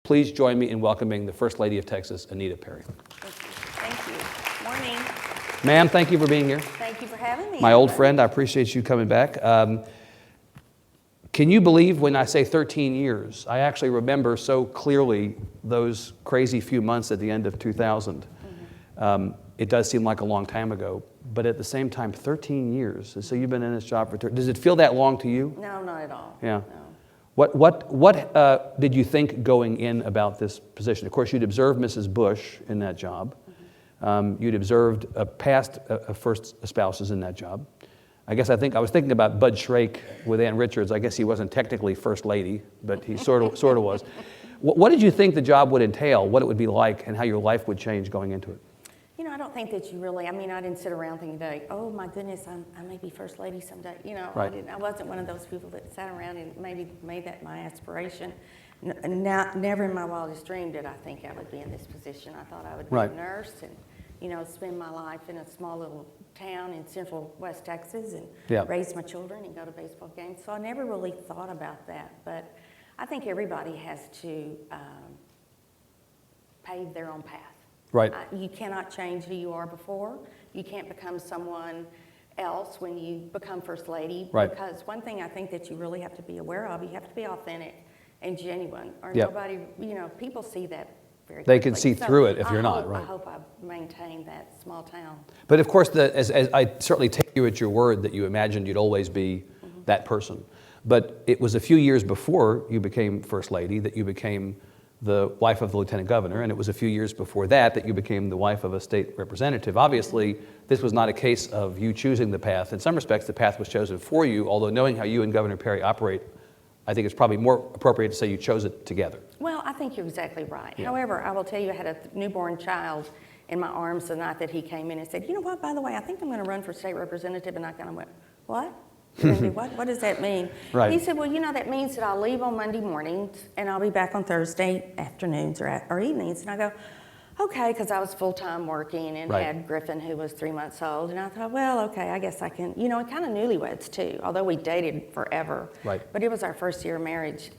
Please join me in welcoming the First Lady of Texas, Anita Perry. Thank you. Morning. Ma'am, thank you for being here. Thank you for having me. My old friend, I appreciate you coming back. Can you believe when I say 13 years? I actually remember so clearly those crazy few months at the end of 2000. It does seem like a long time ago, but at the same time, 13 years. So you've been in this job for 13. Does it feel that long to you? No, not at all. Yeah. No. What did you think going in about this position? Of course, you'd observed Mrs. Bush in that job. You'd observed past first spouses in that job. I was thinking about Bud Shrake with Ann Richards. I guess he wasn't technically First Lady, but he sort of was. What did you think the job would entail, what it would be like, and how your life would change going into it? You know, I don't think that you really, I didn't sit around thinking, oh my goodness, I may be First Lady someday. You know, Right. I wasn't one of those people that sat around and maybe made that my aspiration. Never in my wildest dream did I think I would be in this position. I thought I would be Right. a nurse and, you know, spend my life in a small little town in central West Texas and Yeah. raise my children and go to baseball games. So I never really thought about that. But I think everybody has to pave their own path. Right. You cannot change who you are before. You can't become someone else when you become First Lady. Right. Because one thing I think that you really have to be aware of, you have to be authentic and genuine. Or Yep. nobody, you know, people see that very They can quickly. see through it if you're not, I right. hope I maintain that small town. But of course, as I certainly take you at your word that you imagined you'd always be that person. But it was a few years before you became First Lady that you became the wife of the Lieutenant Governor, and it was a few years before that you became the wife of a state representative. Obviously, this was not a case of you choosing the path. In some respects, the path was chosen for you, although knowing how you and Governor Perry operate, I think it's probably more appropriate to say you chose it together. Well, I think you're exactly right. Yeah. However, I will tell you, I had a newborn child in my arms the night that he came in and said, you know what, by the way, I think I'm going to run for state representative. And I kind of went, what? You're going to do what? What does that mean? Right. He said, well, you know, that means that I'll leave on Monday mornings and I'll be back on Thursday afternoons or evenings. And I go, okay, because I was full-time working and Right. had Griffin, who was 3 months old. And I thought, well, okay, I guess I can, you know, and kind of newlyweds too, although we dated forever. Right. But it was our first year of marriage.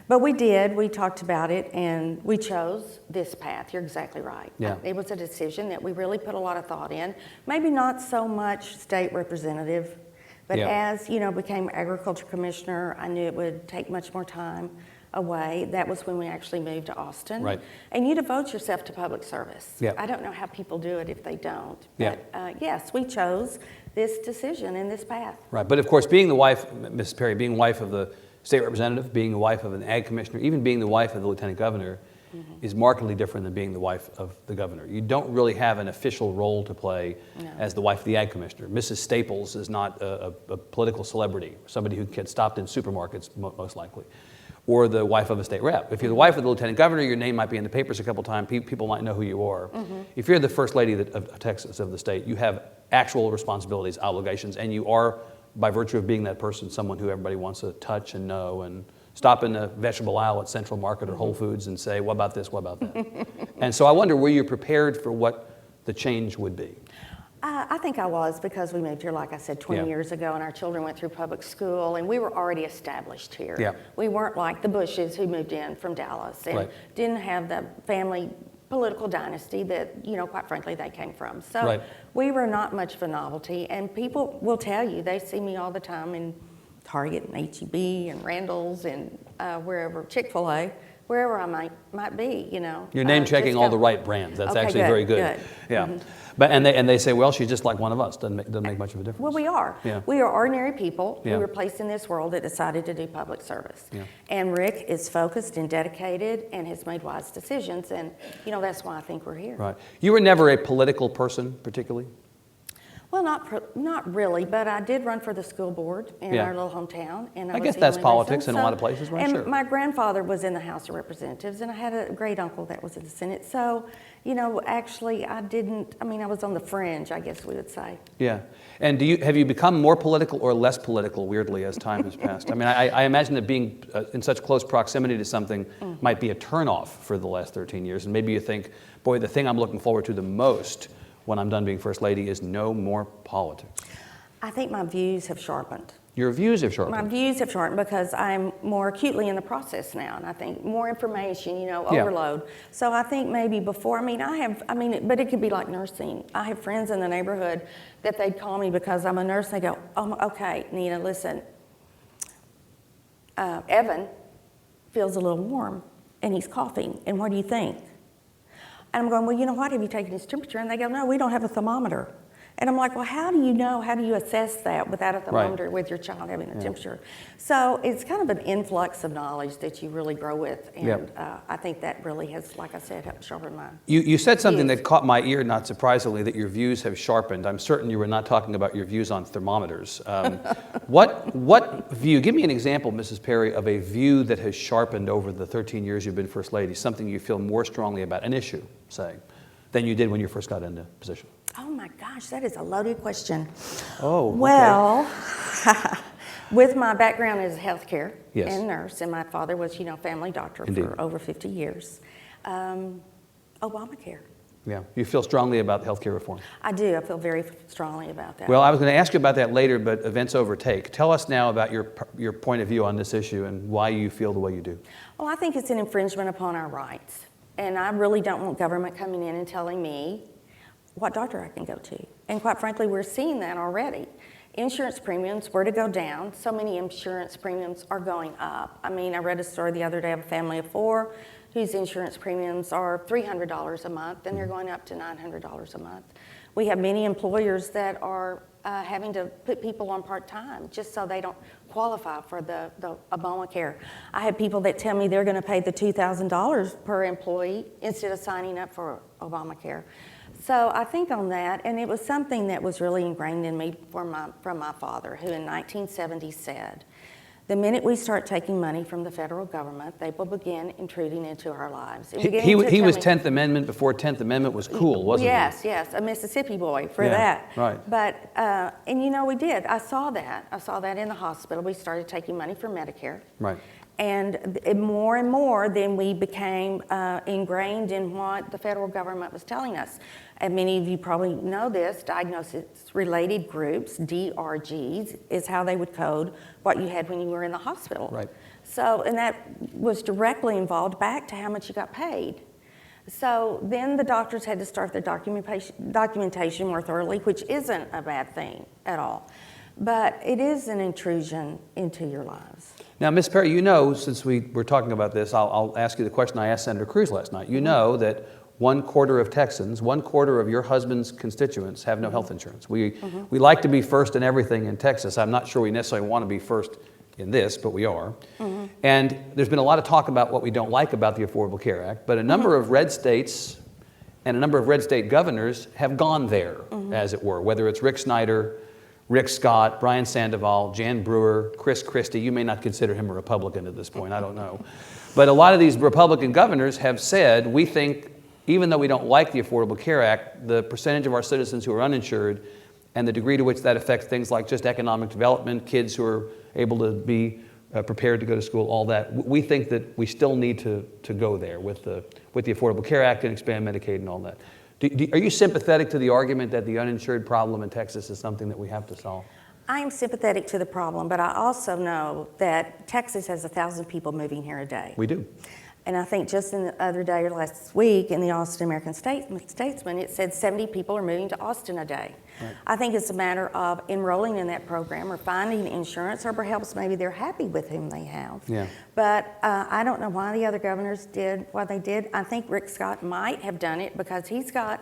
But we talked about it, and we chose this path. You're exactly right. Yeah. It was a decision that we really put a lot of thought in. Maybe not so much state representative, but Yeah. as, you know, became agriculture commissioner, I knew it would take much more time away. That was when we actually moved to Austin. Right. And you devote yourself to public service. Yeah. I don't know how people do it if they don't. Yeah. But yes, we chose this decision and this path. Right, but of course, being the wife, Mrs. Perry, being wife of the state representative, being the wife of an ag commissioner, even being the wife of the lieutenant governor, is markedly different than being the wife of the governor. You don't really have an official role to play as the wife of the ag commissioner. Mrs. Staples is not a political celebrity, somebody who gets stopped in supermarkets, most likely, or the wife of a state rep. If you're the wife of the lieutenant governor, your name might be in the papers a couple times, people might know who you are. If you're the first lady of Texas, of the state, you have actual responsibilities, obligations, and you are, by virtue of being that person, someone who everybody wants to touch and know and stop in the vegetable aisle at Central Market or Whole Foods and say, what about this, what about that? And so I wonder, were you prepared for what the change would be? I think I was, because we moved here, like I said, 20 Yeah. years ago, and our children went through public school, and we were already established here. Yeah. We weren't like the Bushes who moved in from Dallas and Right. didn't have the family political dynasty that, you know, quite frankly, they came from. So Right. we were not much of a novelty, and people will tell you, they see me all the time in Target and H-E-B and Randall's and wherever, Chick-fil-A, wherever I might be, you know. You're name checking just all go- the right brands. That's Okay, actually good, very good. Yeah. But and they say, well, she's just like one of us. Doesn't make much of a difference. Well, we are. Yeah. We are ordinary people Yeah. who were placed in this world that decided to do public service. Yeah. And Rick is focused and dedicated and has made wise decisions. And, you know, that's why I think we're here. Right. You were never a political person, particularly? Well, not really, but I did run for the school board in Yeah. our little hometown. And I was guess the that's only politics person. in a lot of places, right? And Sure. my grandfather was in the House of Representatives, and I had a great uncle that was in the Senate. So, you know, actually, I was on the fringe, I guess we would say. Yeah. And have you become more political or less political, weirdly, as time has passed? I mean, I imagine that being in such close proximity to something might be a turnoff for the last 13 years. And maybe you think, boy, the thing I'm looking forward to the most when I'm done being First Lady is no more politics. I think my views have sharpened. Your views have sharpened. My views have shortened because I'm more acutely in the process now, and I think more information, Yeah. overload. So I think maybe before, but it could be like nursing. I have friends in the neighborhood that they'd call me because I'm a nurse. They go, "Oh, okay, Nina, listen, Evan feels a little warm, and he's coughing, and what do you think?" And I'm going, "Well, you know what, have you taken his temperature?" And they go, "No, we don't have a thermometer." And I'm like, "Well, how do you know? How do you assess that without a thermometer with your child having a temperature?" So it's kind of an influx of knowledge that you really grow with. And I think that really has, like I said, helped sharpen my You said something views. that caught my ear, not surprisingly, that your views have sharpened. I'm certain you were not talking about your views on thermometers. What view, give me an example, Mrs. Perry, of a view that has sharpened over the 13 years you've been First Lady, something you feel more strongly about, an issue, say, than you did when you first got into position. Oh my gosh, that is a loaded question. Oh, okay. Well, with my background as healthcare Yes. and nurse, and my father was, family doctor Indeed. for over 50 years, Obamacare. Yeah, you feel strongly about healthcare reform. I do. I feel very strongly about that. Well, I was going to ask you about that later, but events overtake. Tell us now about your point of view on this issue and why you feel the way you do. Well, I think it's an infringement upon our rights. And I really don't want government coming in and telling me what doctor I can go to. And quite frankly, we're seeing that already. Insurance premiums were to go down. So many insurance premiums are going up. I read a story the other day of a family of 4 whose insurance premiums are $300 a month, and they're going up to $900 a month. We have many employers that are having to put people on part-time just so they don't qualify for the Obamacare. I have people that tell me they're going to pay the $2,000 per employee instead of signing up for Obamacare. So I think on that, and it was something that was really ingrained in me from my father, who in 1970 said, "The minute we start taking money from the federal government, they will begin intruding into our lives." He was 10th Amendment before 10th Amendment was cool, wasn't he? Yes, a Mississippi boy for that. Right. But, we did. I saw that in the hospital. We started taking money from Medicare. Right. And more and more, then we became ingrained in what the federal government was telling us. And many of you probably know this, diagnosis-related groups, DRGs, is how they would code what you had when you were in the hospital. Right. So, and that was directly involved back to how much you got paid. So then the doctors had to start their documentation more thoroughly, which isn't a bad thing at all. But it is an intrusion into your lives. Now, Ms. Perry, since we were talking about this, I'll ask you the question I asked Senator Cruz last night. You know that 1/4 of Texans, 1/4 of your husband's constituents have no health insurance. We like to be first in everything in Texas. I'm not sure we necessarily want to be first in this, but we are. And there's been a lot of talk about what we don't like about the Affordable Care Act, but a number of red states and a number of red state governors have gone there, as it were, whether it's Rick Snyder, Rick Scott, Brian Sandoval, Jan Brewer, Chris Christie. You may not consider him a Republican at this point, I don't know. But a lot of these Republican governors have said, we think, even though we don't like the Affordable Care Act, the percentage of our citizens who are uninsured and the degree to which that affects things like just economic development, kids who are able to be prepared to go to school, all that, we think that we still need to go there with the Affordable Care Act and expand Medicaid and all that. Are you sympathetic to the argument that the uninsured problem in Texas is something that we have to solve? I am sympathetic to the problem, but I also know that Texas has 1,000 people moving here a day. We do. And I think just in the other day or last week in the Austin American Statesman, it said 70 people are moving to Austin a day. Right. I think it's a matter of enrolling in that program or finding insurance, or perhaps maybe they're happy with whom they have. Yeah. But I don't know why the other governors did what they did. I think Rick Scott might have done it because he's got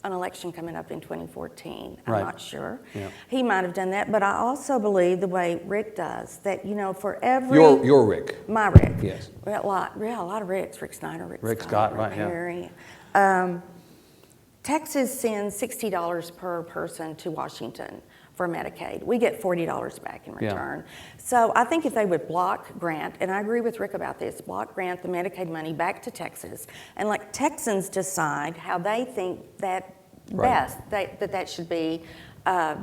an election coming up in 2014. I'm not sure. Yeah. He might have done that, but I also believe the way Rick does, that, for every... Your Rick. My Rick. Yes. A lot of Ricks. Rick Snyder, Rick Scott, right, Perry. Yeah. Texas sends $60 per person to Washington for Medicaid. We get $40 back in return. Yeah. So I think if they would block grant, and I agree with Rick about this, block grant the Medicaid money back to Texas and let Texans decide how they think that best that should be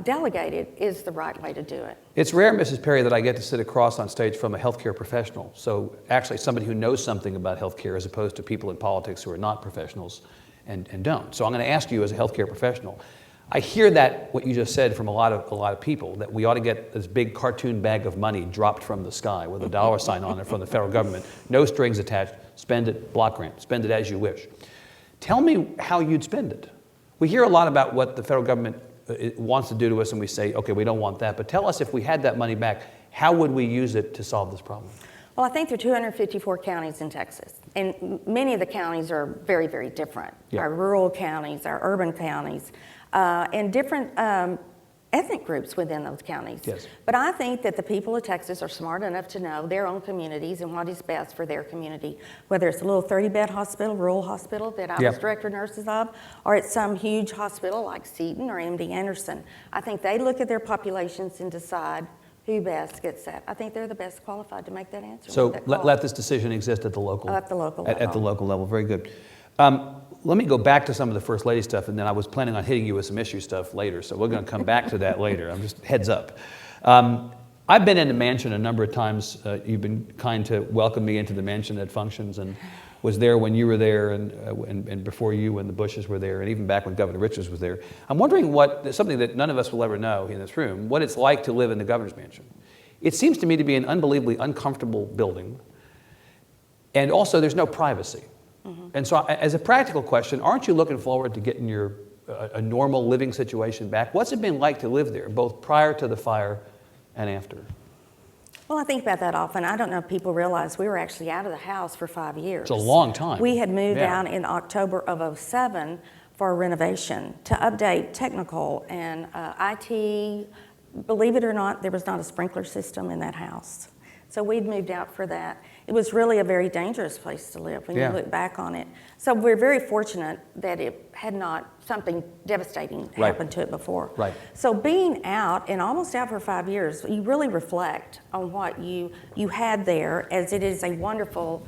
delegated is the right way to do it. It's rare, Mrs. Perry, that I get to sit across on stage from a healthcare professional. So actually somebody who knows something about healthcare as opposed to people in politics who are not professionals and don't. So I'm going to ask you as a healthcare professional, I hear that, what you just said, from a lot of people, that we ought to get this big cartoon bag of money dropped from the sky with a dollar sign on it from the federal government, no strings attached, spend it, block grant, spend it as you wish. Tell me how you'd spend it. We hear a lot about what the federal government wants to do to us, and we say, okay, we don't want that, but tell us, if we had that money back, how would we use it to solve this problem? Well, I think there are 254 counties in Texas, and many of the counties are very, very different. Yeah. Our rural counties, our urban counties, and different ethnic groups within those counties. Yes. But I think that the people of Texas are smart enough to know their own communities and what is best for their community, whether it's a little 30-bed hospital, rural hospital that I was director of nurses of, or it's some huge hospital like Seton or MD Anderson. I think they look at their populations and decide who best gets that. I think they're the best qualified to make that answer. So let this decision exist at the local At the local level. At the local level. Very good. Let me go back to some of the First Lady stuff, and then I was planning on hitting you with some issue stuff later, so we're going to come back to that later. I'm just heads up. I've been in the mansion a number of times. You've been kind to welcome me into the mansion at functions, and was there when you were there, and before you when the Bushes were there, and even back when Governor Richards was there. I'm wondering something that none of us will ever know in this room, what it's like to live in the governor's mansion. It seems to me to be an unbelievably uncomfortable building, and also there's no privacy. Mm-hmm. And so as a practical question, aren't you looking forward to getting a normal living situation back? What's it been like to live there, both prior to the fire and after? Well, I think about that often. I don't know if people realize we were actually out of the house for 5 years. It's a long time. We had moved out in October of '07 for a renovation to update technical and IT. Believe it or not, there was not a sprinkler system in that house. So we'd moved out for that. It was really a very dangerous place to live when you look back on it. So we're very fortunate that it had not something devastating happened to it before. Right. So being out and almost out for 5 years, you really reflect on what you had there, as it is a wonderful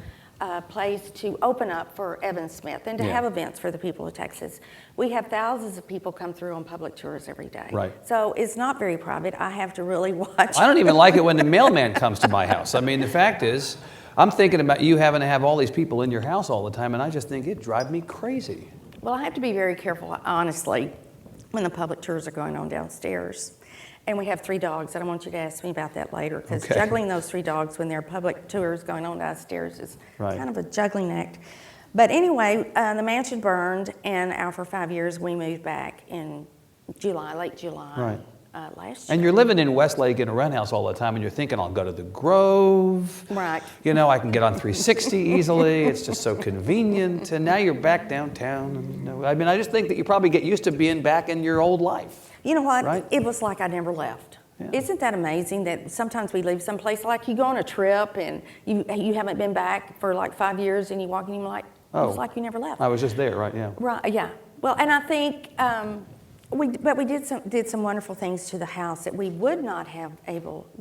place to open up for Evan Smith and to have events for the people of Texas. We have thousands of people come through on public tours every day. Right. So it's not very private. I have to really watch. I don't even like it when the mailman comes to my house. I mean, the fact is, I'm thinking about you having to have all these people in your house all the time, and I just think it'd drive me crazy. Well, I have to be very careful, honestly, when the public tours are going on downstairs. And we have 3 dogs. I don't want you to ask me about that later, because juggling those 3 dogs when there are public tours going on downstairs is kind of a juggling act. But anyway, the mansion burned, and after 5 years, we moved back in late July last year. And you're living in Westlake in a rent house all the time, and you're thinking, I'll go to the Grove. Right. You know, I can get on 360 easily. It's just so convenient. And now you're back downtown. And, you know, I mean, I just think that you probably get used to being back in your old life. You know what? Right? It was like I never left. Yeah. Isn't that amazing that sometimes we leave someplace, like you go on a trip and you haven't been back for like 5 years, and you walk in and you're like, it's like you never left. I was just there, right? Yeah. Right, yeah. Well, and I think we did some wonderful things to the house that we would not have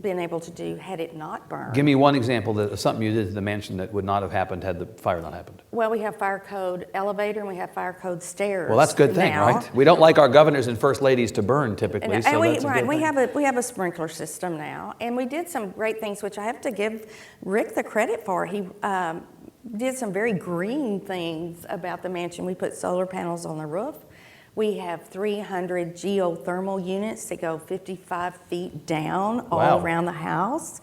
been able to do had it not burned. Give me one example of something you did to the mansion that would not have happened had the fire not happened. Well, we have fire code elevator and we have fire code stairs. Well, that's a good thing, right? We don't like our governors and first ladies to burn typically, so we, that's a good thing. We have a sprinkler system now, and we did some great things, which I have to give Rick the credit for. He did some very green things about the mansion. We put solar panels on the roof. We have 300 geothermal units that go 55 feet down all around the house.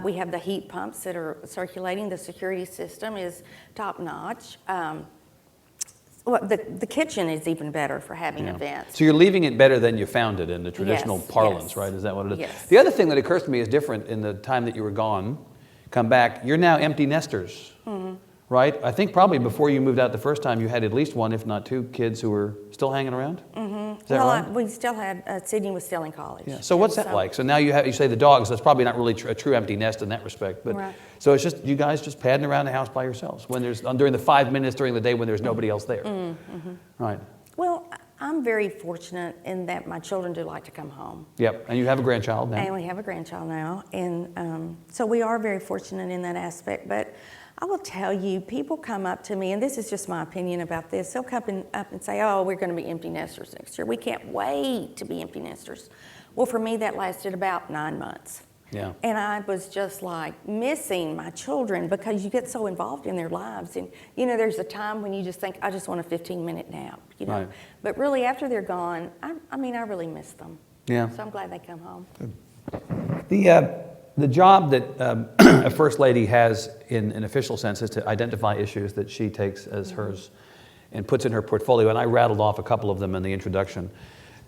We have the heat pumps that are circulating. The security system is top notch. Well, the kitchen is even better for having events. So you're leaving it better than you found it in the traditional parlance, right? Is that what it is? Yes. The other thing that occurs to me is different in the time that you were gone, come back, you're now empty nesters, right? I think probably before you moved out the first time, you had at least one, if not 2 kids who were still hanging around? Is that right? We still had, Sydney was still in college. Yeah. So what's that like? So now you say the dogs, that's probably not really a true empty nest in that respect, but so it's just you guys just padding around the house by yourselves when during the 5 minutes during the day when there's nobody else there. Right. Well, I'm very fortunate in that my children do like to come home. Yep, and you have a grandchild now. And we have a grandchild now, and so we are very fortunate in that aspect. But I will tell you, people come up to me, and this is just my opinion about this. They'll come up and say, "Oh, we're going to be empty nesters next year. We can't wait to be empty nesters." Well, for me, that lasted about 9 months. Yeah. And I was just like missing my children because you get so involved in their lives. And, you know, there's a time when you just think, I just want a 15-minute nap, you know. Right. But really, after they're gone, I mean, I really miss them. Yeah. So I'm glad they come home. The job that a First Lady has in an official sense is to identify issues that she takes as hers and puts in her portfolio. And I rattled off a couple of them in the introduction.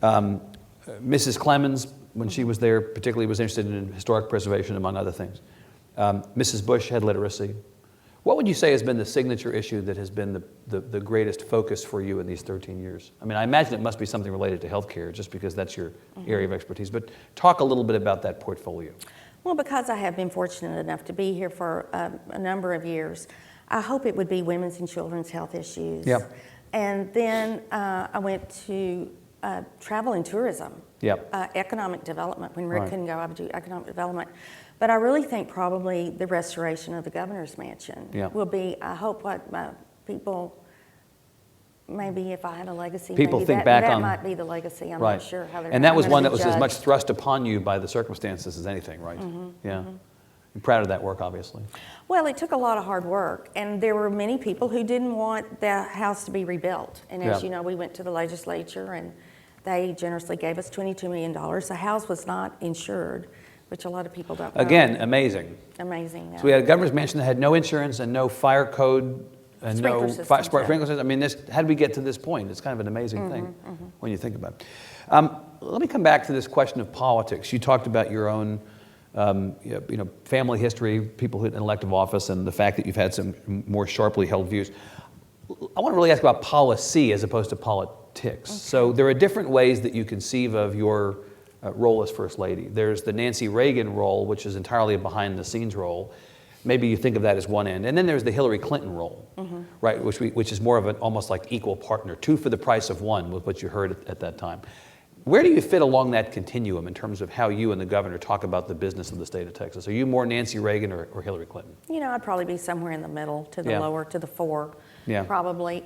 Mrs. Clemens, when she was there, particularly was interested in historic preservation, among other things. Mrs. Bush had literacy. What would you say has been the signature issue that has been the greatest focus for you in these 13 years? I mean, I imagine it must be something related to healthcare, just because that's your area of expertise. But talk a little bit about that portfolio. Well, because I have been fortunate enough to be here for a number of years, I hope it would be women's and children's health issues. Yep. And then I went to travel and tourism, Yep. economic development. When Rick Right. couldn't go, I would do economic development. But I really think probably the restoration of the governor's mansion Yep. will be, I hope, what people, maybe if I had a legacy, People maybe think that, back that on- might be the legacy. I'm Right. not sure how they're And that I'm was gonna one be that was as much judged. thrust upon you by the circumstances as anything, right? Yeah. I'm proud of that work, obviously. Well, it took a lot of hard work, and there were many people who didn't want the house to be rebuilt. And as Yeah. you know, we went to the legislature, and they generously gave us $22 million. The house was not insured, which a lot of people don't know. Again, amazing. Amazing. Yeah. So we had a governor's mansion that had no insurance and no fire code and Sprinkler no systems, sprinkler yeah. systems. I mean, how did we get to this point? It's kind of an amazing thing when you think about it. Let me come back to this question of politics. You talked about your own family history, people in elective office, and the fact that you've had some more sharply held views. I want to really ask about policy as opposed to politics. Okay. So there are different ways that you conceive of your role as First Lady. There's the Nancy Reagan role, which is entirely a behind-the-scenes role. Maybe you think of that as one end. And then there's the Hillary Clinton role, right, which is more of an almost like equal partner, two for the price of one, was what you heard at that time. Where do you fit along that continuum in terms of how you and the governor talk about the business of the state of Texas? Are you more Nancy Reagan or Hillary Clinton? You know, I'd probably be somewhere in the middle, to the Yeah. lower, to the fore, Yeah. probably.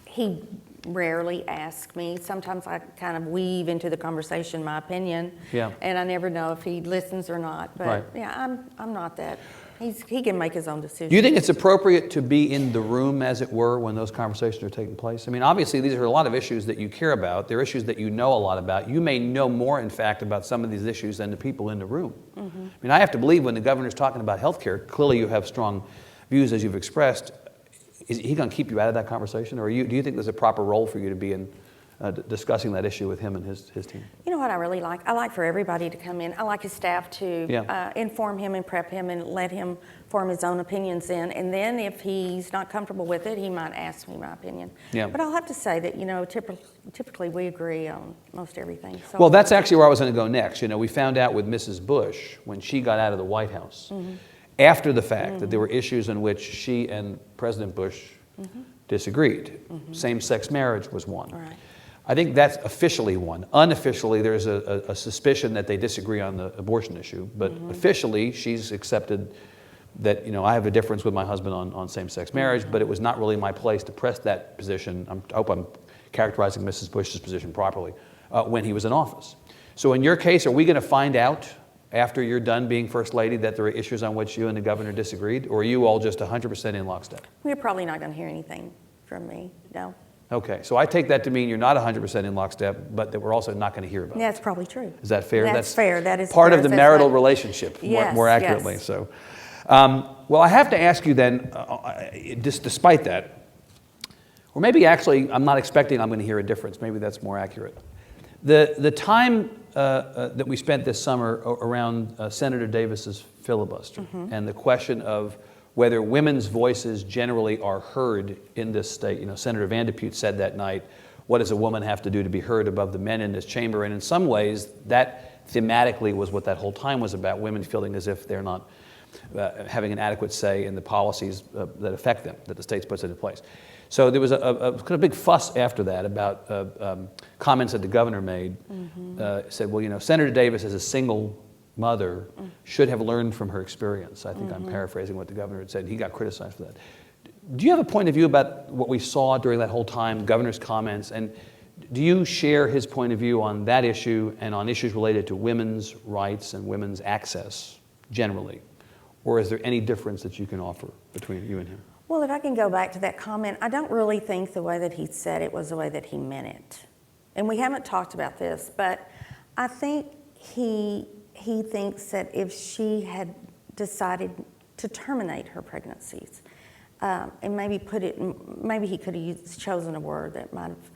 He rarely asks me. Sometimes I kind of weave into the conversation my opinion, Yeah. and I never know if he listens or not. But Right. yeah, I'm not that. He can make his own decisions. Do you think it's appropriate to be in the room, as it were, when those conversations are taking place? I mean, obviously, these are a lot of issues that you care about. They're issues that you know a lot about. You may know more, in fact, about some of these issues than the people in the room. I mean, I have to believe when the governor's talking about health care, clearly you have strong views, as you've expressed. Is he going to keep you out of that conversation? Or do you think there's a proper role for you to be in discussing that issue with him and his team? You know what I really like? I like for everybody to come in. I like his staff to Yeah. inform him and prep him and let him form his own opinions in. And then if he's not comfortable with it, he might ask me my opinion. Yeah. But I'll have to say that, you know, typically we agree on most everything. So Well, that's actually where I was going to go next. You know, we found out with Mrs. Bush, when she got out of the White House, after the fact that there were issues in which she and President Bush disagreed. Same-sex marriage was one. Right. I think that's officially one. Unofficially, there's a suspicion that they disagree on the abortion issue, but officially, she's accepted that, you know, I have a difference with my husband on same-sex marriage, but it was not really my place to press that position. I hope I'm characterizing Mrs. Bush's position properly, when he was in office. So in your case, are we going to find out after you're done being First Lady that there are issues on which you and the governor disagreed, or are you all just 100% in lockstep? We're probably not going to hear anything from me, no. Okay, so I take that to mean you're not 100% in lockstep, but that we're also not going to hear about it. That's probably true. Is that fair? That's fair. That is part of fair. the That's marital right. relationship, Yes, more accurately. yes. So, well, I have to ask you then, despite that, or maybe actually I'm not expecting I'm going to hear a difference. Maybe that's more accurate. The time that we spent this summer around Senator Davis's filibuster and the question of whether women's voices generally are heard in this state. You know, Senator Van de Putte said that night, what does a woman have to do to be heard above the men in this chamber? And in some ways, that thematically was what that whole time was about, women feeling as if they're not having an adequate say in the policies that affect them, that the states puts into place. So there was a kind of big fuss after that about comments that the governor made. Said, well, you know, Senator Davis as a single mother should have learned from her experience. I think I'm paraphrasing what the governor had said. He got criticized for that. Do you have a point of view about what we saw during that whole time, governor's comments, and Do you share his point of view on that issue and on issues related to women's rights and women's access generally? Or is there any difference that you can offer between you and him? Well, if I can go back to that comment, I don't really think the way that he said it was the way that he meant it. And we haven't talked about this, but I think he thinks that if she had decided to terminate her pregnancies, and maybe he could have chosen a word that might have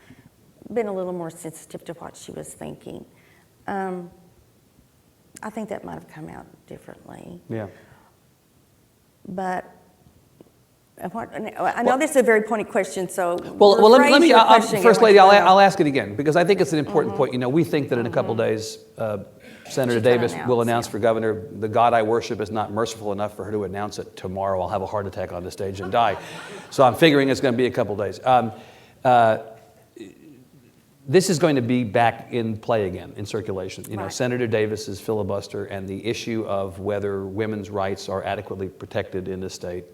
been a little more sensitive to what she was thinking. I think that might have come out differently. Yeah. But I know this is a very pointed question, so well, let me First Lady, I'll ask it again because I think it's an important point. You know, we think that in a couple days, Senator Davis will announce for governor, the God I worship is not merciful enough for her to announce it tomorrow. I'll have a heart attack on the stage and die. So I'm figuring it's going to be a couple days. This is going to be back in play again, in circulation. You know, Senator Davis's filibuster and the issue of whether women's rights are adequately protected in this state.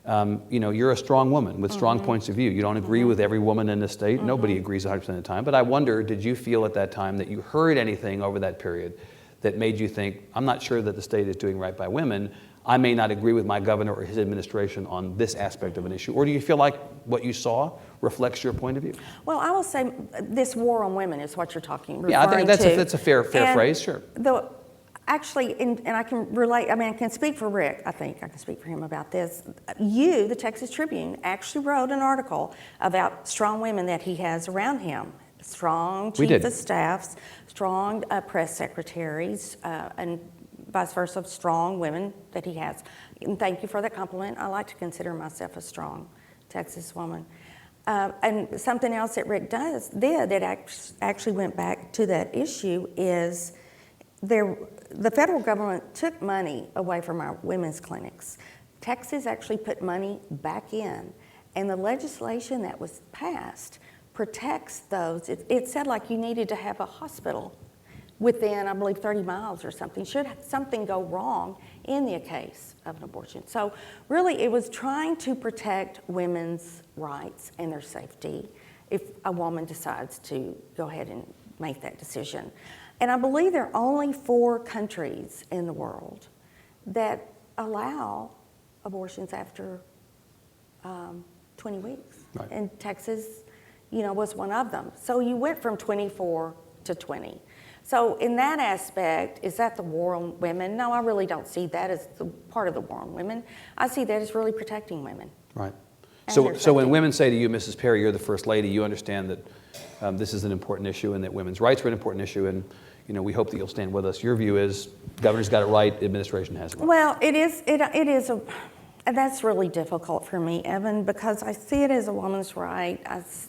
You know, you're a strong woman with strong points of view. You don't agree with every woman in the state. Nobody agrees 100% of the time. But I wonder, did you feel at that time that you heard anything over that period that made you think, I'm not sure that the state is doing right by women. I may not agree with my governor or his administration on this aspect of an issue. Or do you feel like what you saw reflects your point of view? Well, I will say this war on women is what you're referring Yeah, I think that's to. that's a fair phrase, sure. Actually, and I can relate, I mean, I can speak for Rick, I think I can speak for him about this. You, the Texas Tribune, actually wrote an article about strong women that he has around him. Strong chief of staffs, strong press secretaries, and vice versa, strong women that he has. And thank you for that compliment. I like to consider myself a strong Texas woman. And something else that Rick did that actually went back to that issue is the federal government took money away from our women's clinics. Texas actually put money back in, and the legislation that was passed protects those. It said like you needed to have a hospital within, I believe, 30 miles or something, should something go wrong in the case of an abortion. So really it was trying to protect women's rights and their safety if a woman decides to go ahead and make that decision. And I believe there are only 4 countries in the world that allow abortions after 20 weeks. Right. And Texas, you know, was one of them. So you went from 24 to 20. So in that aspect, is that the war on women? No, I really don't see that as the part of the war on women. I see that as really protecting women. Right. So when women say to you, Mrs. Perry, you're the First Lady, you understand that this is an important issue and that women's rights are an important issue, and you know, we hope that you'll stand with us. Your view is governor's got it right, administration has it right. Well, it is that's really difficult for me, Evan, because I see it as a woman's right.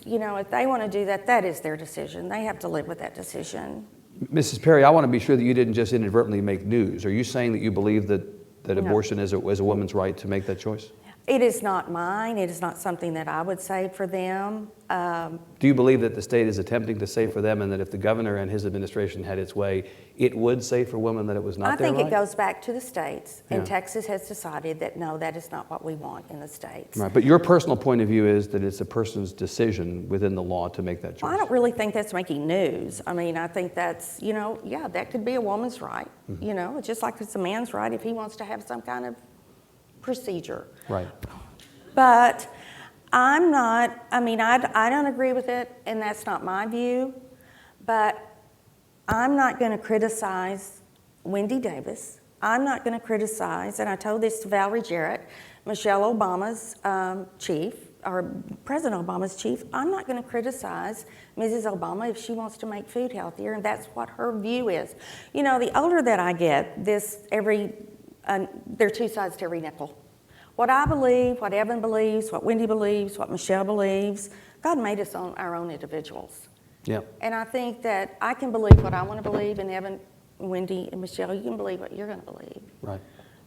You know, if they want to do that, that is their decision. They have to live with that decision. Mrs. Perry, I want to be sure that you didn't just inadvertently make news. Are you saying that you believe that abortion is a woman's right to make that choice? It is not mine. It is not something that I would say for them. Do you believe that the state is attempting to say for them, and that if the governor and his administration had its way, it would say for women that it was not their right? I think it goes back to the states, and Texas has decided that no, that is not what we want in the states. Right, but your personal point of view is that it's a person's decision within the law to make that choice. Well, I don't really think that's making news. I mean, I think that's, you know, yeah, that could be a woman's right. Mm-hmm. You know, it's just like it's a man's right if he wants to have some kind of procedure. Right. But I'm not, I mean, I don't agree with it, and that's not my view, but I'm not going to criticize Wendy Davis. I'm not going to criticize, and I told this to Valerie Jarrett, Michelle Obama's chief, or President Obama's chief. I'm not going to criticize Mrs. Obama if she wants to make food healthier, and that's what her view is. You know, the older that I get, there are 2 sides to every nickel. What I believe, what Evan believes, what Wendy believes, what Michelle believes, God made us our own individuals. Yeah. And I think that I can believe what I want to believe, and Evan, Wendy, and Michelle, you can believe what you're going to believe. Right.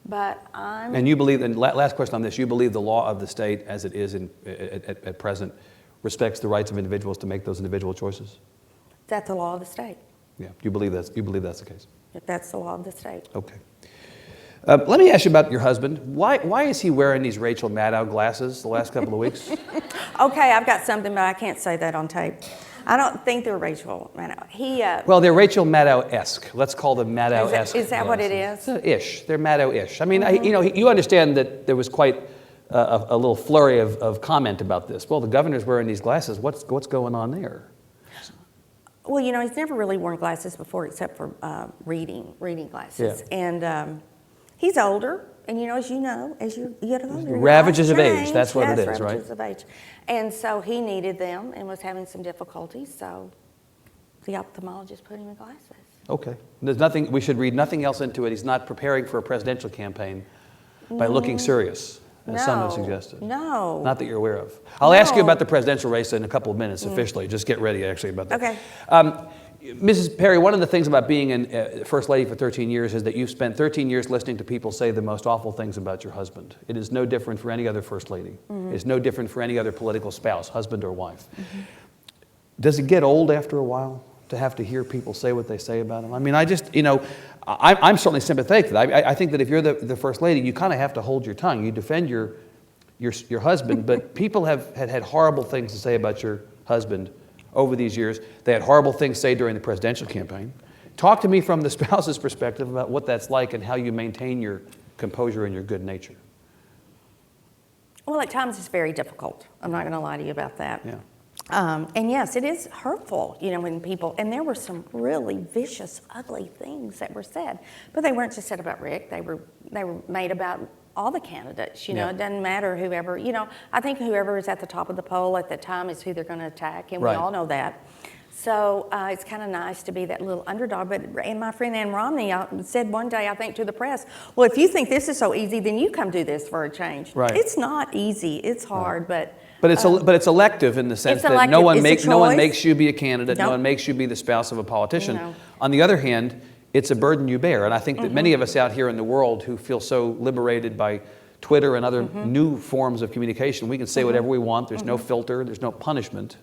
But And you believe, and last question on this, you believe the law of the state as it is at present respects the rights of individuals to make those individual choices? That's the law of the state. Yeah. You believe that's the case? That's the law of the state. Okay. Let me ask you about your husband. Why is he wearing these Rachel Maddow glasses the last couple of weeks? Okay, I've got something, but I can't say that on tape. I don't think they're Rachel Maddow. Well, they're Rachel Maddow-esque. Let's call them Maddow-esque. Is that what it is? Ish. They're Maddow-ish. I mean, you understand that there was quite a little flurry of comment about this. Well, the governor's wearing these glasses. What's going on there? Well, he's never really worn glasses before except for reading glasses. Yeah. And he's older, and as you get older, Ravages of age, change. that's what it is, right? Ravages of age. And so he needed them and was having some difficulties, so the ophthalmologist put him in glasses. Okay. There's nothing, we should read nothing else into it. He's not preparing for a presidential campaign by looking serious, as some have suggested. No. Not that you're aware of. I'll ask you about the presidential race in a couple of minutes officially. Just get ready, actually, about that. Okay. Mrs. Perry, one of the things about being First Lady for 13 years is that you've spent 13 years listening to people say the most awful things about your husband. It is no different for any other First Lady. It's no different for any other political spouse, husband or wife. Does it get old after a while to have to hear people say what they say about him? I mean, I'm certainly sympathetic to that. I think that if you're the First Lady, you kind of have to hold your tongue. You defend your husband, but people have had horrible things to say about your husband over these years. They had horrible things to say during the presidential campaign. Talk to me from the spouse's perspective about what that's like and how you maintain your composure and your good nature. Well, at times it's very difficult. I'm not going to lie to you about that. Yeah. And yes, it is hurtful, when people, and there were some really vicious, ugly things that were said, but they weren't just said about Rick. They were made about all the candidates. Yeah. It doesn't matter whoever. I think whoever is at the top of the poll at the time is who they're going to attack, and Right. we all know that. So it's kind of nice to be that little underdog. And my friend Ann Romney said one day, I think, to the press, well, if you think this is so easy, then you come do this for a change. Right. It's not easy. It's hard, but it's elective in the sense that elective. no one It's a no one choice. makes you be a candidate. No Nope. one makes you be the spouse of a politician. No. On the other hand, it's a burden you bear, and I think that many of us out here in the world who feel so liberated by Twitter and other new forms of communication, we can say whatever we want. There's no filter. There's no punishment,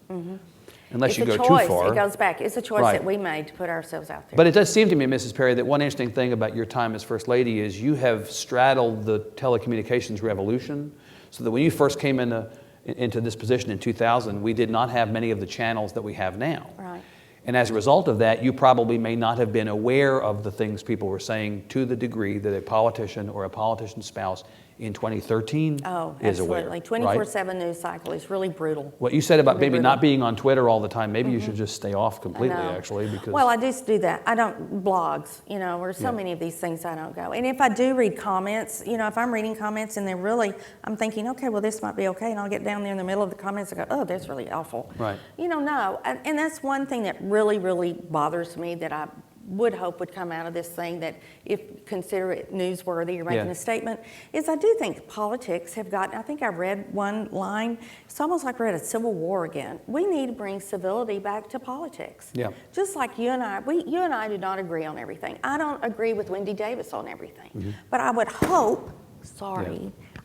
unless you go too far. It goes back. It's a choice Right. that we made to put ourselves out there. But it does seem to me, Mrs. Perry, that one interesting thing about your time as First Lady is you have straddled the telecommunications revolution, so that when you first came into this position in 2000, we did not have many of the channels that we have now. Right. And as a result of that, you probably may not have been aware of the things people were saying to the degree that a politician or a politician's spouse in 2013 Oh, is aware. absolutely. right? 24/7 news cycle is really brutal. What you said about Really maybe brutal. not being on Twitter all the time, maybe you should just stay off completely, I know. actually, because... Well, I do that. I don't blogs, or so Yeah. many of these things I don't go. And if I do read comments, if I'm reading comments and I'm thinking, okay, well, this might be okay, and I'll get down there in the middle of the comments and go, oh, that's really awful. Right. No. And that's one thing that really, really bothers me that I would hope would come out of this thing, that if consider it newsworthy or making Yeah. a statement, is I do think politics have gotten, I think I read one line, it's almost like we're at a civil war again. We need to bring civility back to politics. Yeah. Just like you and I do not agree on everything. I don't agree with Wendy Davis on everything. But I would hope,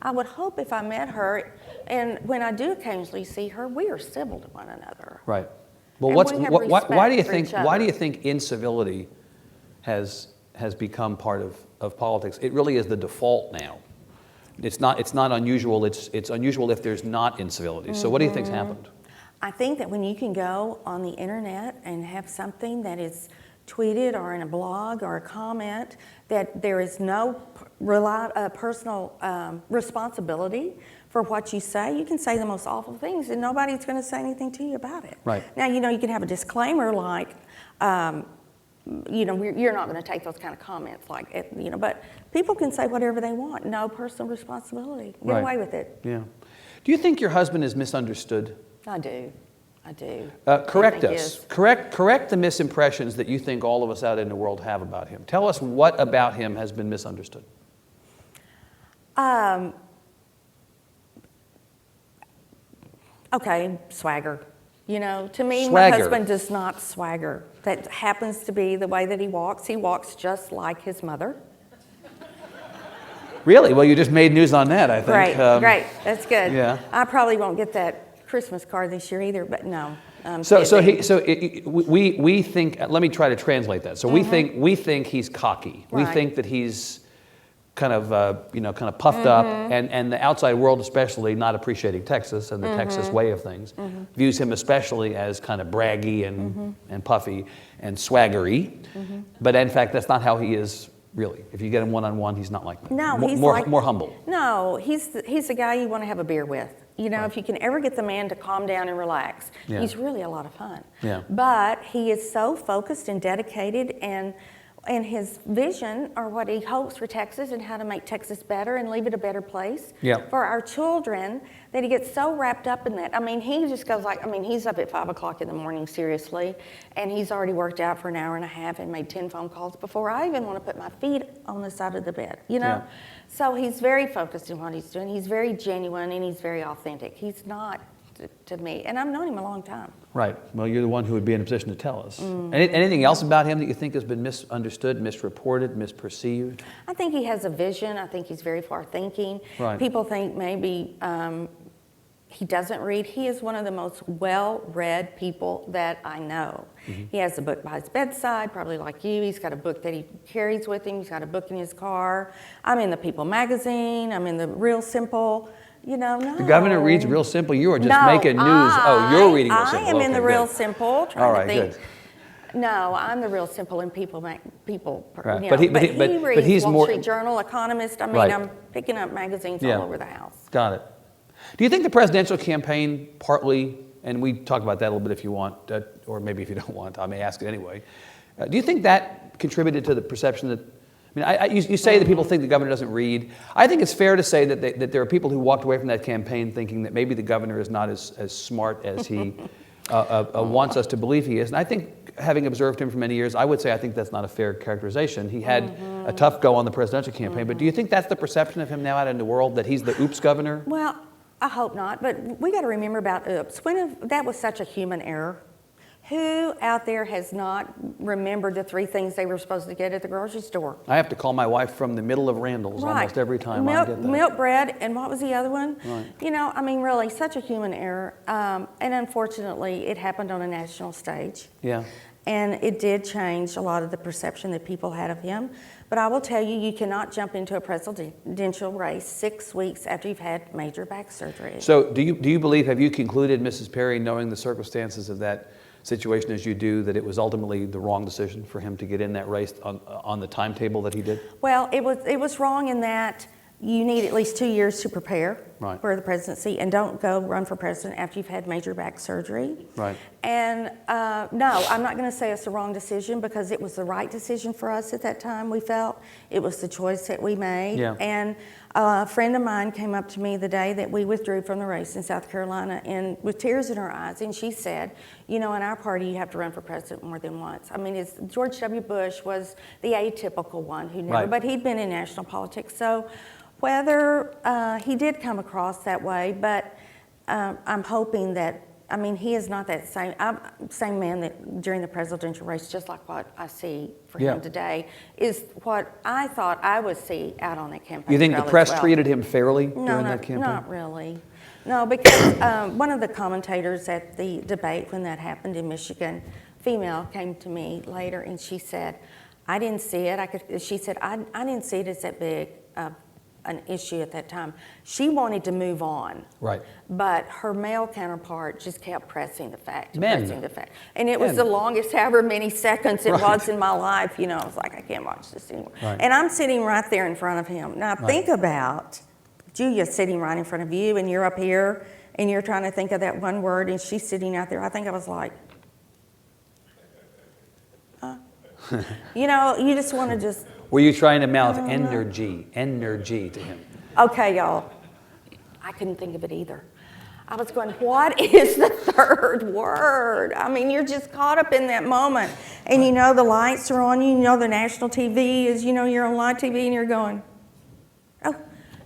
I would hope if I met her, and when I do occasionally see her, we are civil to one another. Right. Well, And we have why do you respect for think each other. why do you think incivility has become part of politics? It really is the default now. It's not unusual. It's unusual if there's not incivility. So what do you think's happened? I think that when you can go on the internet and have something that is tweeted or in a blog or a comment, that there is no personal responsibility for what you say. You can say the most awful things and nobody's going to say anything to you about it. Right. Now, you can have a disclaimer like, you're not going to take those kind of comments, but people can say whatever they want. No personal responsibility. Get Right. away with it. Yeah. Do you think your husband is misunderstood? I do. Correct I think us. he is. Correct the misimpressions that you think all of us out in the world have about him. Tell us what about him has been misunderstood. Okay, swagger. To me, Swagger. my husband does not swagger. That happens to be the way that he walks. He walks just like his mother. Really? Well, you just made news on that, I think. Great. That's good. Yeah. I probably won't get that Christmas card this year either, but no. We think. Let me try to translate that. So we think he's cocky. We Right. think that he's kind of puffed up, and the outside world especially not appreciating Texas and the Texas way of things, views him especially as kind of braggy and puffy and swaggery. But in fact, that's not how he is really. If you get him one-on-one, he's not like that. No, he's more humble. No, he's the guy you want to have a beer with. You know, if you can ever get the man to calm down and relax, he's really a lot of fun. Yeah. But he is so focused and dedicated, and his vision, or what he hopes for Texas and how to make Texas better and leave it a better place for our children, that he gets so wrapped up in that. I mean, he just goes he's up at 5 o'clock in the morning, seriously, and he's already worked out for an hour and a half and made 10 phone calls before I even want to put my feet on the side of the bed, you know? Yeah. So he's very focused in what he's doing. He's very genuine and he's very authentic. He's not to me, and I've known him a long time. Right. Well, you're the one who would be in a position to tell us. Anything else about him that you think has been misunderstood, misreported, misperceived? I think he has a vision. I think he's very far thinking. Right. People think maybe he doesn't read. He is one of the most well-read people that I know. He has a book by his bedside, probably like you. He's got a book that he carries with him. He's got a book in his car. I'm in the People magazine. I'm in the Real Simple. You know, no. The governor reads Real Simple. You are just making news. You're reading Real Simple. I am in the Real Good. Simple. Trying All right, to think. good. No, I'm the Real Simple in People. Right. You know, But he reads he's Wall more Street Journal, Economist. I mean, Right. I'm picking up magazines all over the house. Got it. Do you think the presidential campaign partly, and we talk about that a little bit if you want, or maybe if you don't want, I may ask it anyway. Do you think that contributed to the perception that, I mean, you say that people think the governor doesn't read. I think it's fair to say that there are people who walked away from that campaign thinking that maybe the governor is not as smart as he wants us to believe he is. And I think, having observed him for many years, I would say I think that's not a fair characterization. He had a tough go on the presidential campaign, but do you think that's the perception of him now out in the world, that he's the oops governor? Well, I hope not, but we got to remember about oops. That was such a human error. Who out there has not remembered the 3 things they were supposed to get at the grocery store? I have to call my wife from the middle of Randall's almost every time I get that. Milk, bread, and what was the other one? Right. You know, I mean, really, such a human error. And unfortunately, it happened on a national stage. Yeah. And it did change a lot of the perception that people had of him. But I will tell you, you cannot jump into a presidential race 6 weeks after you've had major back surgery. So do you believe, have you concluded, Mrs. Perry, knowing the circumstances of that situation as you do, that it was ultimately the wrong decision for him to get in that race on the timetable that he did? Well, it was wrong in that you need at least 2 years to prepare for the presidency, and don't go run for president after you've had major back surgery. Right. And no, I'm not going to say it's the wrong decision, because it was the right decision for us at that time. We felt it was the choice that we made. Yeah. And a friend of mine came up to me the day that we withdrew from the race in South Carolina, and with tears in her eyes, and she said, you know, in our party, you have to run for president more than once. I mean, George W. Bush was the atypical one who never, but he'd been in national politics. So whether he did come across that way, but I'm hoping that, I mean, he is not that same man that during the presidential race, just like what I see for him today, is what I thought I would see out on that campaign. You think the press treated him fairly during that campaign? Not really. No, because one of the commentators at the debate when that happened in Michigan, female, came to me later and she said, I didn't see it. She said, I didn't see it as that big an issue at that time. She wanted to move on. Right. But her male counterpart just kept pressing the fact. And it was the longest, however many seconds it was in my life. You know, I was like, I can't watch this anymore. Right. And I'm sitting right there in front of him. Now think about Julia sitting right in front of you, and you're up here, and you're trying to think of that one word, and she's sitting out there. I think I was like, you know, you just want to just... Were you trying to mouth energy to him? Okay, y'all. I couldn't think of it either. I was going, what is the third word? I mean, you're just caught up in that moment. And you know the lights are on you, you know the national TV is, you know, you're on live TV and you're going, oh,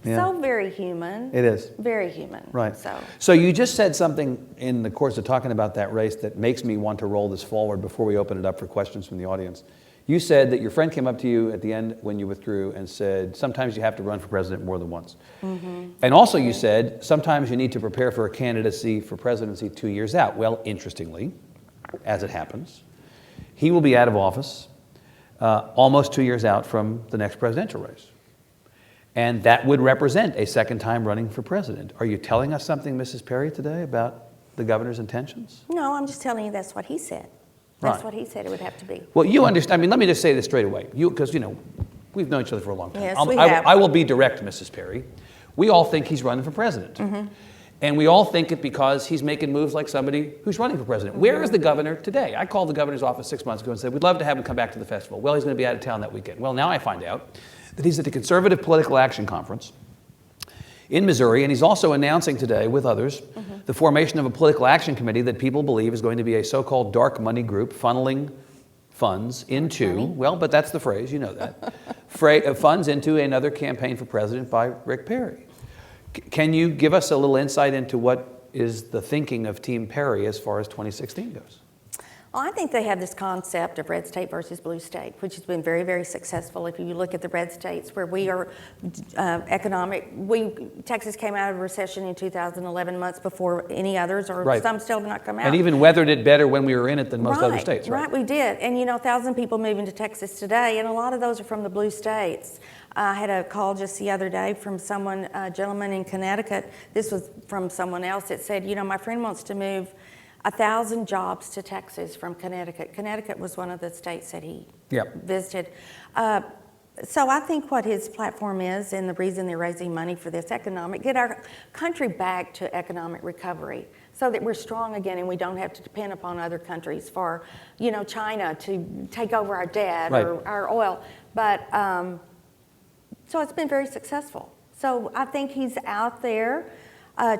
so very human. It is. Very human. Right. So you just said something in the course of talking about that race that makes me want to roll this forward before we open it up for questions from the audience. You said that your friend came up to you at the end when you withdrew and said, sometimes you have to run for president more than once. Mm-hmm. And also you said, sometimes you need to prepare for a candidacy for presidency 2 years out. Well, interestingly, as it happens, he will be out of office almost 2 years out from the next presidential race. And that would represent a second time running for president. Are you telling us something, Mrs. Perry, today about the governor's intentions? No, I'm just telling you that's what he said. That's Right. what he said it would have to be. Well, you understand. I mean, let me just say this straight away. Because, we've known each other for a long time. Yes, we have. I will be direct, Mrs. Perry. We all think he's running for president. Mm-hmm. And we all think it because he's making moves like somebody who's running for president. Mm-hmm. Where is the governor today? I called the governor's office 6 months ago and said, we'd love to have him come back to the festival. Well, he's going to be out of town that weekend. Well, now I find out that he's at the Conservative Political Action Conference in Missouri, and he's also announcing today, with others, the formation of a political action committee that people believe is going to be a so-called dark money group funneling funds into, well, but that's the phrase, you know that, funds into another campaign for president by Rick Perry. Can you give us a little insight into what is the thinking of Team Perry as far as 2016 goes? Well, I think they have this concept of red state versus blue state, which has been very, very successful. If you look at the red states where we are Texas came out of recession in 2011, months before any others, or Right. some still have not come out. And even weathered it better when we were in it than most other states, right? Right, we did. And 1,000 people moving to Texas today, and a lot of those are from the blue states. I had a call just the other day from someone, a gentleman in Connecticut. This was from someone else that said, my friend wants to move 1,000 jobs to Texas from Connecticut. Connecticut was one of the states that he visited. So I think what his platform is, and the reason they're raising money for this get our country back to economic recovery so that we're strong again and we don't have to depend upon other countries for, China to take over our debt or our oil. But, so it's been very successful. So I think he's out there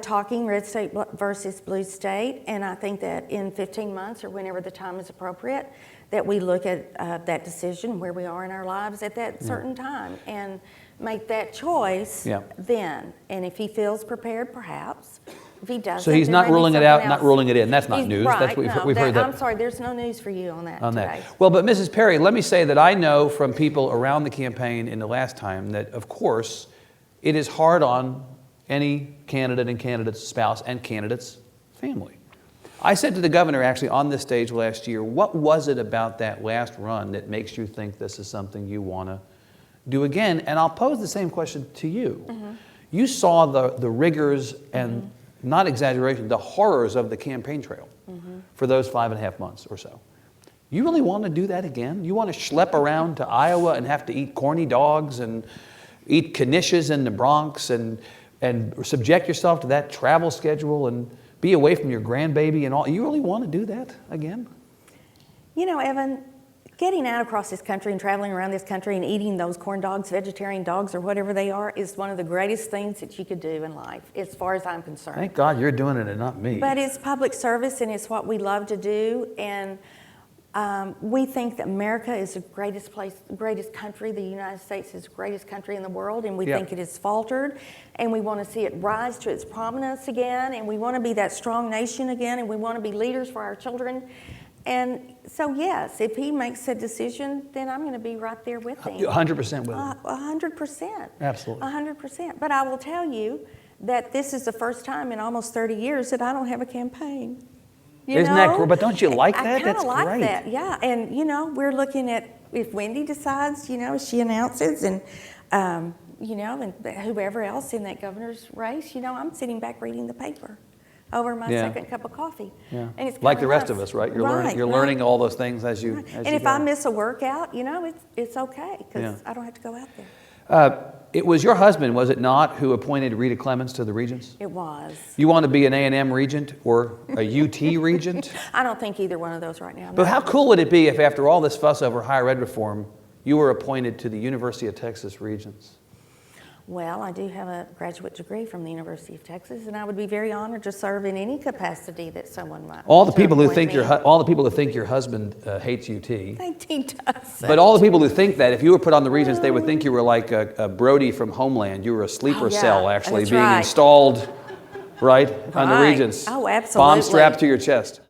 talking red state versus blue state, and I think that in 15 months or whenever the time is appropriate, that we look at that decision, where we are in our lives at that certain time, and make that choice then. And if he feels prepared, perhaps. If he doesn't, so he's then not maybe ruling it something out, else. not ruling it in. That's not He's news. Right, That's what we've heard that. I'm sorry, there's no news for you on that today. Well, but Mrs. Perry, let me say that I know from people around the campaign in the last time that, of course, it is hard on any candidate and candidate's spouse and candidate's family. I said to the governor actually on this stage last year, what was it about that last run that makes you think this is something you want to do again? And I'll pose the same question to you. You saw the rigors and, not exaggeration, the horrors of the campaign trail for those 5.5 months or so. You really want to do that again? You want to schlep around to Iowa and have to eat corny dogs and eat knishes in the Bronx and subject yourself to that travel schedule and be away from your grandbaby and all? You really want to do that again? Evan, getting out across this country and traveling around this country and eating those corn dogs, vegetarian dogs, or whatever they are, is one of the greatest things that you could do in life, as far as I'm concerned. Thank God you're doing it and not me. But it's public service, and it's what we love to do, and we think that America is the greatest country. The United States is the greatest country in the world, and we think it has faltered, and we want to see it rise to its prominence again, and we want to be that strong nation again, and we want to be leaders for our children. And so, yes, if he makes a decision, then I'm going to be right there with him. 100% with him. 100%. Absolutely. 100%. But I will tell you that this is the first time in almost 30 years that I don't have a campaign. Isn't that cool? But don't you like that? I kind That's of like great. that, yeah. And, we're looking at if Wendy decides, she announces, and, and whoever else in that governor's race, I'm sitting back reading the paper over my second cup of coffee. Yeah. And it's like the kinda rest nice. of us, right? You're learning all those things as you And you if go. I miss a workout, it's okay, because I don't have to go out there. It was your husband, was it not, who appointed Rita Clements to the Regents? It was. You want to be an A&M Regent or a UT Regent? I don't think either one of those right now. But how cool would it be if after all this fuss over higher ed reform, you were appointed to the University of Texas Regents? Well, I do have a graduate degree from the University of Texas, and I would be very honored to serve in any capacity that someone might. All the people who appoint think me. all the people who think your husband hates UT. He does. But all the people who think that, if you were put on the Regents, they would think you were like a Brody from Homeland. You were a sleeper cell, actually, that's being right. installed, right, on the Right. Regents. Oh, absolutely. Bomb strapped to your chest.